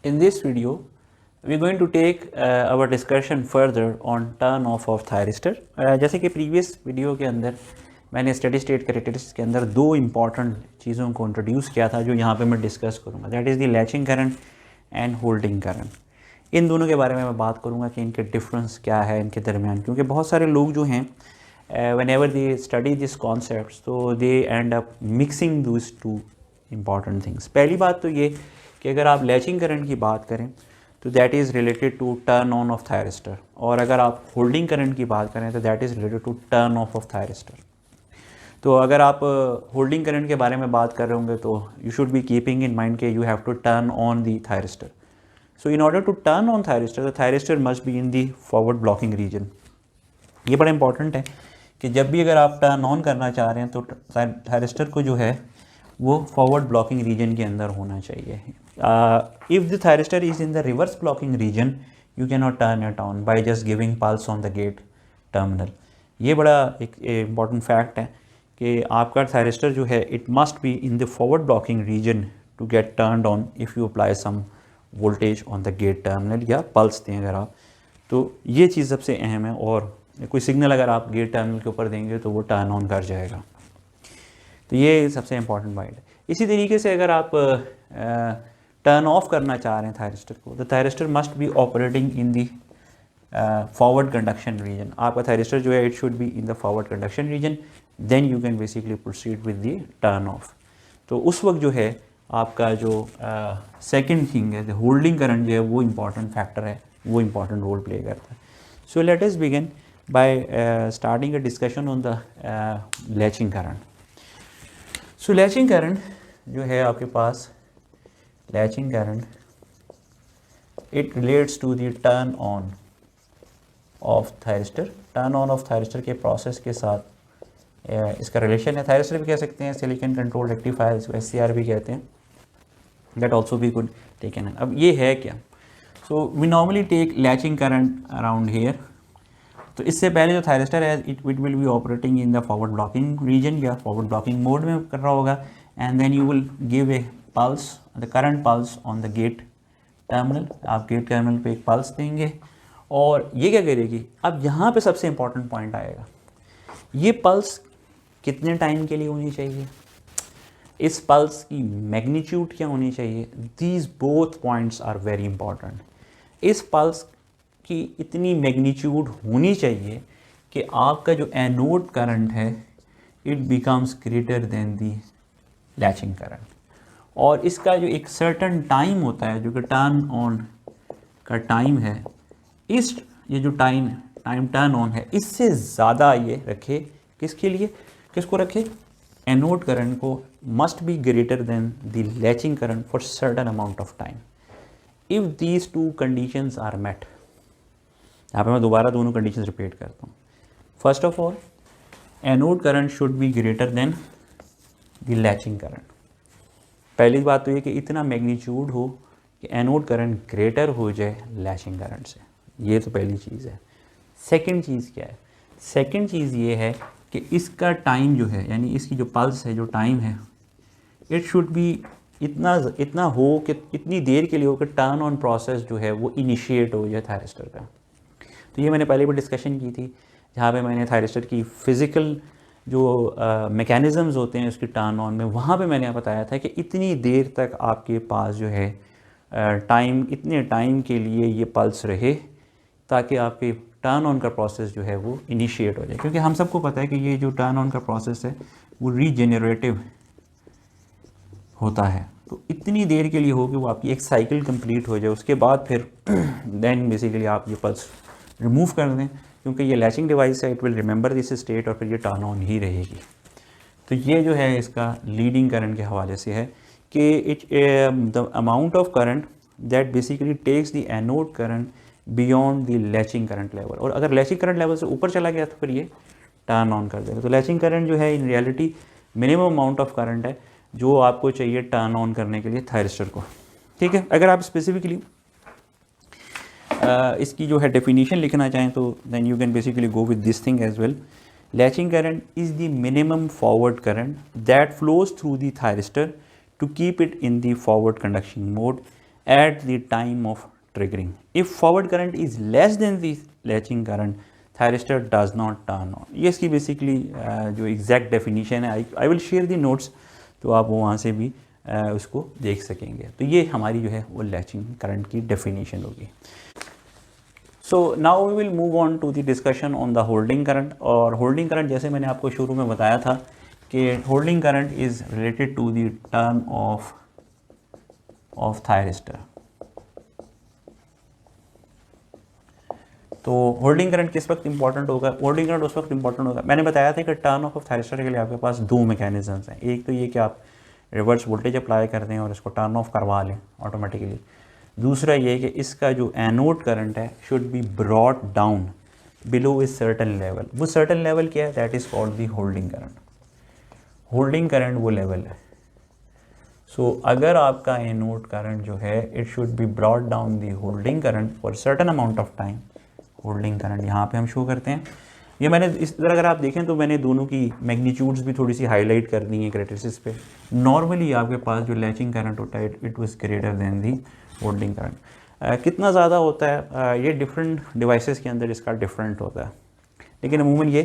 In this video, we are going to take our discussion further on turn off of thyristor. जैसे कि previous video के अंदर मैंने steady state characteristics के अंदर दो इंपॉर्टेंट चीज़ों को इंट्रोड्यूस किया था जो यहाँ पे मैं डिस्कस करूँगा, that is the latching current and holding current. इन दोनों के बारे में मैं बात करूँगा कि इनके डिफरेंस क्या है इनके दरमियान, क्योंकि बहुत सारे लोग जो हैं whenever they study these concepts तो they end up mixing those two important things। पहली बात तो ये कि अगर आप लैचिंग करंट की बात करें तो that is related to turn on off thyristor, और अगर आप होल्डिंग करंट की बात करें तो that is related to turn off thyristor. तो अगर आप होल्डिंग करंट के बारे में बात कर रहे होंगे तो you should be keeping in mind के you have to turn on the thyristor. So in order to turn on thyristor the thyristor must be in the forward blocking region. ये बड़ा इंपॉर्टेंट है कि जब भी अगर आप टर्न ऑन करना चाह रहे हैं तो थायरिस्टर को जो है वो फॉरवर्ड ब्लॉकिंग रीजन के अंदर होना चाहिए। If the thyristor is in the reverse blocking region you can not turn it on by just giving pulse on the gate terminal. ये बड़ा एक इम्पॉर्टेंट फैक्ट है कि आपका थायरिस्टर जो है it must be in the forward blocking region to get turned on if you apply some voltage on the gate terminal या pulse दें अगर आप, तो ये चीज़ सबसे अहम है। और कोई सिग्नल अगर आप गेट टर्मिनल के ऊपर देंगे तो वो टर्न ऑन कर जाएगा, तो ये सबसे इम्पॉर्टेंट पॉइंट है। इसी तरीके से अगर आप टर्न ऑफ करना चाह रहे हैं थायरिस्टर को, तो thyristor must be operating in the forward conduction region. आपका थायरिस्टर जो है it should be in the forward conduction region, then you can basically proceed with the turn off. तो उस वक्त जो है आपका जो सेकेंड थिंग है होल्डिंग करंट जो है वो इम्पॉर्टेंट फैक्टर है, वो इम्पॉर्टेंट रोल प्ले करता है। So let us begin by starting a discussion on the latching current। so latching current जो है आपके पास latching current it relates to the turn on of thyristor। turn on of thyristor के process के साथ इसका relation है। Thyristor भी कह सकते हैं, सिलिकॉन कंट्रोल रेक्टिफायर इसको SCR भी कहते हैं, दैट ऑल्सो भी गुड टेकन है। अब ये है क्या? So we normally take latching current around here. तो इससे पहले जो थायरिस्टर है it will be operating in the forward blocking region या फॉरवर्ड ब्लॉकिंग मोड में कर रहा होगा, and then you will give a pulse the current pulse on the gate terminal. आप गेट टर्मिनल पे एक पल्स देंगे और ये क्या करेगी, अब यहाँ पे सबसे इंपॉर्टेंट पॉइंट आएगा, ये पल्स कितने टाइम के लिए होनी चाहिए, इस पल्स की मैग्नीट्यूड क्या होनी चाहिए। These both points are very important. इस पल्स कि इतनी मैग्नीट्यूड होनी चाहिए कि आपका जो एनोड करंट है it becomes greater than the latching current, और इसका जो एक सर्टन टाइम होता है जो कि टर्न ऑन का टाइम है, इस ये जो टाइम टर्न ऑन है इससे ज़्यादा ये रखे। किसके लिए, किसको रखे? एनोड करंट को must be greater than the latching current for certain amount of time. If these two conditions are met, यहाँ पे मैं दोबारा दोनों कंडीशंस रिपीट करता हूँ। First of all anode current should be greater than the latching current. पहली बात तो ये कि इतना मैग्नीट्यूड हो कि एनोड करंट ग्रेटर हो जाए लैचिंग करंट से, ये तो पहली चीज़ है। सेकंड चीज़ क्या है? सेकंड चीज़ ये है कि इसका टाइम जो है, यानी इसकी जो पल्स है, जो टाइम है, इट शुड बी इतना हो कि इतनी देर के लिए हो कि टर्न ऑन प्रोसेस जो है वो इनिशिएट हो जाए थायरिस्टर का। तो ये मैंने पहले भी डिस्कशन की थी जहाँ पे मैंने थायरिस्टर की फ़िज़िकल जो मैकेनिज़म्स होते हैं उसकी टर्न ऑन में, वहाँ पे मैंने बताया था कि इतनी देर तक आपके पास जो है टाइम, इतने टाइम के लिए ये पल्स रहे ताकि आपके टर्न ऑन का प्रोसेस जो है वो इनिशिएट हो जाए। क्योंकि हम सबको पता है कि ये जो टर्न ऑन का प्रोसेस है वो रीजेनरेटिव होता है, तो इतनी देर के लिए हो कि वो आपकी एक साइकिल कंप्लीट हो जाए, उसके बाद फिर देन बेसिकली आप ये पल्स रिमूव कर दें, क्योंकि ये लैचिंग डिवाइस है, it will remember this state और फिर ये टर्न ऑन ही रहेगी। तो ये जो है इसका लीडिंग करंट के हवाले से है कि it the amount of current that basically takes the anode current beyond the latching current level, और अगर लैचिंग करंट लेवल से ऊपर चला गया तो फिर ये टर्न ऑन कर देगा। तो लैचिंग करंट जो है in reality minimum amount of current है जो आपको चाहिए टर्न ऑन करने के लिए थायरिस्टर को, ठीक है। अगर आप स्पेसिफिकली इसकी जो है डेफिनेशन लिखना चाहें तो then you can basically go with this thing as well. Latching current is the minimum forward current that flows through the thyristor to keep it in the forward conduction mode at the time of triggering. If forward current is less than the latching current, thyristor does not turn on. ये इसकी basically जो exact definition है, I will share the notes, तो आप वो वहाँ से भी उसको देख सकेंगे. तो ये हमारी जो है वो लैचिंग करंट की डेफिनेशन होगी. So now we will move on to the discussion on the holding current. और होल्डिंग करंट जैसे मैंने आपको शुरू में बताया था कि holding current is related to the turn off thyristor. तो होल्डिंग करंट किस वक्त इंपॉर्टेंट होगा? होल्डिंग करंट उस वक्त इंपॉर्टेंट होगा, मैंने बताया था कि टर्न ऑफ थायरिस्टर के लिए आपके पास दो मैकेनिज्म्स हैं. एक तो ये कि आप रिवर्स वोल्टेज अप्लाई कर दें और इसको टर्न ऑफ करवा लें ऑटोमेटिकली. दूसरा ये कि इसका जो एनोड करंट है should be brought down below a certain level. वो सर्टन लेवल क्या है? That is called the holding current. Holding current वो लेवल है. सो अगर आपका एनोड करंट जो है it should be brought down the holding current for certain amount of time. Holding current यहाँ पे हम शो करते हैं. ये मैंने इस तरह अगर आप देखें तो मैंने दोनों की मैग्नीट्यूड्स भी थोड़ी सी हाईलाइट कर दी हैं कैरेक्टरिस्टिक्स पे. नॉर्मली आपके पास जो लैचिंग करंट होता है it was greater than the holding current. कितना ज़्यादा होता है ये डिफरेंट डिवाइसेस के अंदर इसका डिफरेंट होता है, लेकिन अमूमन ये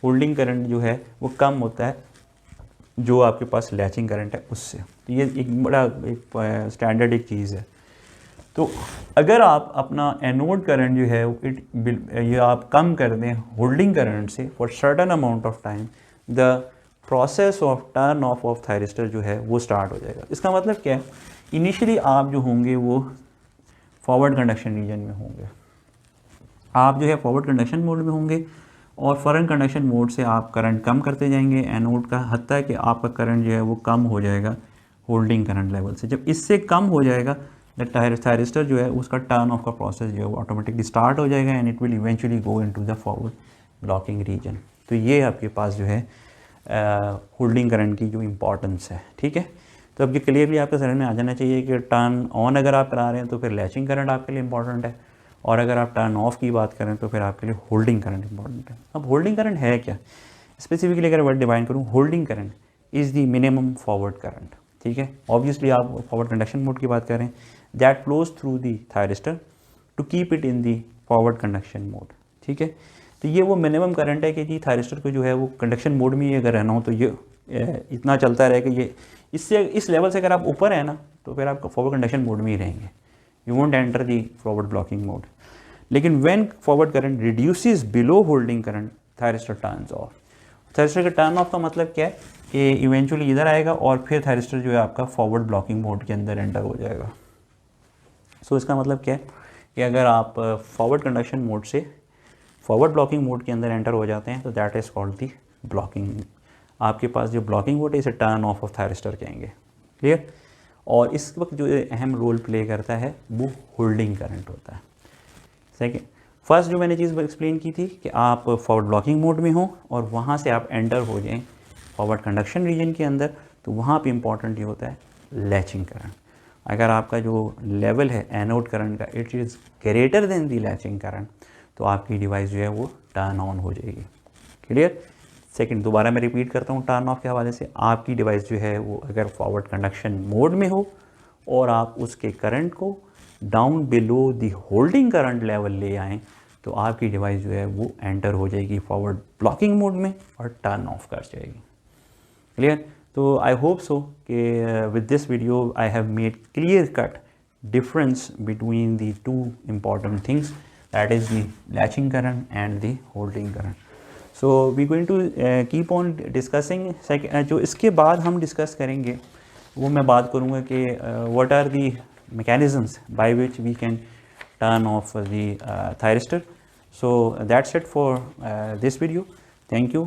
होल्डिंग करंट जो है वो कम होता है जो आपके पास लैचिंग करंट है उससे. तो ये एक बड़ा एक स्टैंडर्ड एक चीज़ है. तो अगर आप अपना एनोड करंट जो है ये आप कम कर दें होल्डिंग करंट से for certain amount of time, the process of turn off thyristor जो है वो स्टार्ट हो जाएगा. इसका मतलब क्या है? इनिशियली आप जो होंगे वो फॉरवर्ड कंडक्शन रीजन में होंगे. आप जो है फॉरवर्ड कंडक्शन मोड में होंगे और फॉरवर्ड कंडक्शन मोड से आप करंट कम करते जाएंगे एनोड का, हत्ता कि आपका करंट जो है वो कम हो जाएगा होल्डिंग करंट लेवल से. जब इससे कम हो जाएगा थायरिस्टर जो है उसका टर्न ऑफ का प्रोसेस जो है वो ऑटोमेटिकली स्टार्ट हो जाएगा and it will eventually go into the forward blocking region. तो ये आपके पास जो है होल्डिंग करंट की जो इम्पोर्टेंस है. ठीक है, तो अब ये क्लियरली आपके समझ में आ जाना चाहिए कि टर्न ऑन अगर आप करा रहे हैं तो फिर लैचिंग करंट आपके लिए इंपॉर्टेंट है, और अगर आप टर्न ऑफ की बात करें तो फिर आपके लिए होल्डिंग करंट इंपॉर्टेंट है. अब होल्डिंग करंट है क्या? स्पेसिफिकली अगर वर्ड डिफाइन करूँ, holding current is the minimum forward current. ठीक है, ऑब्वियसली आप फॉरवर्ड कंडक्शन मोड की बात करें, that flows through the thyristor to keep it in the forward conduction mode. ठीक है, तो ये वो मिनिमम करंट है कि जी थायरिस्टर को जो है वो कंडक्शन मोड में ही अगर रहना हो तो ये इतना चलता रहे कि ये इससे इस लेवल से अगर आप ऊपर है ना तो फिर आप फॉरवर्ड कंडक्शन मोड में ही रहेंगे, you won't enter the forward blocking mode. लेकिन when forward current reduces below holding current, thyristor turns off. Thyristor का टर्न ऑफ का मतलब क्या है कि इवेंचुअली इधर आएगा और फिर थायरिस्टर जो है आपका फॉरवर्ड ब्लॉकिंग मोड के अंदर एंटर हो जाएगा. सो इसका मतलब क्या है कि अगर आप फॉरवर्ड कंडक्शन मोड से फॉरवर्ड ब्लॉकिंग मोड के अंदर एंटर हो जाते हैं तो that is called the blocking. आपके पास जो ब्लॉकिंग मोड है इसे टर्न ऑफ थायरिस्टर कहेंगे. क्लियर? और इस वक्त जो अहम रोल प्ले करता है वो होल्डिंग करंट होता है. सेकेंड, फर्स्ट जो मैंने चीज़ एक्सप्लेन की थी कि आप फॉरवर्ड ब्लॉकिंग मोड में हो और वहाँ से आप एंटर हो जाएं फॉरवर्ड कंडक्शन रीजन के अंदर, तो वहाँ पे इंपॉर्टेंट ये होता है लैचिंग करंट. अगर आपका जो लेवल है एनोड करंट का it is greater than the latching current, तो आपकी डिवाइस जो है वो टर्न ऑन हो जाएगी. क्लियर? सेकंड, दोबारा मैं रिपीट करता हूँ टर्न ऑफ के हवाले से, आपकी डिवाइस जो है वो अगर फॉरवर्ड कंडक्शन मोड में हो और आप उसके करंट को down below the holding current level ले आएँ तो आपकी डिवाइस जो है वो एंटर हो जाएगी फॉरवर्ड ब्लॉकिंग मोड में और टर्न ऑफ कर जाएगी. क्लियर? तो आई होप सो कि with this video I have made clear cut difference between the two important things, that is the latching current and the holding current. So we going to keep on discussing. जो इसके बाद हम discuss करेंगे वो मैं बात करूँगा कि what are the mechanisms by which we can turn off the thyristor. So that's it for this video. Thank you.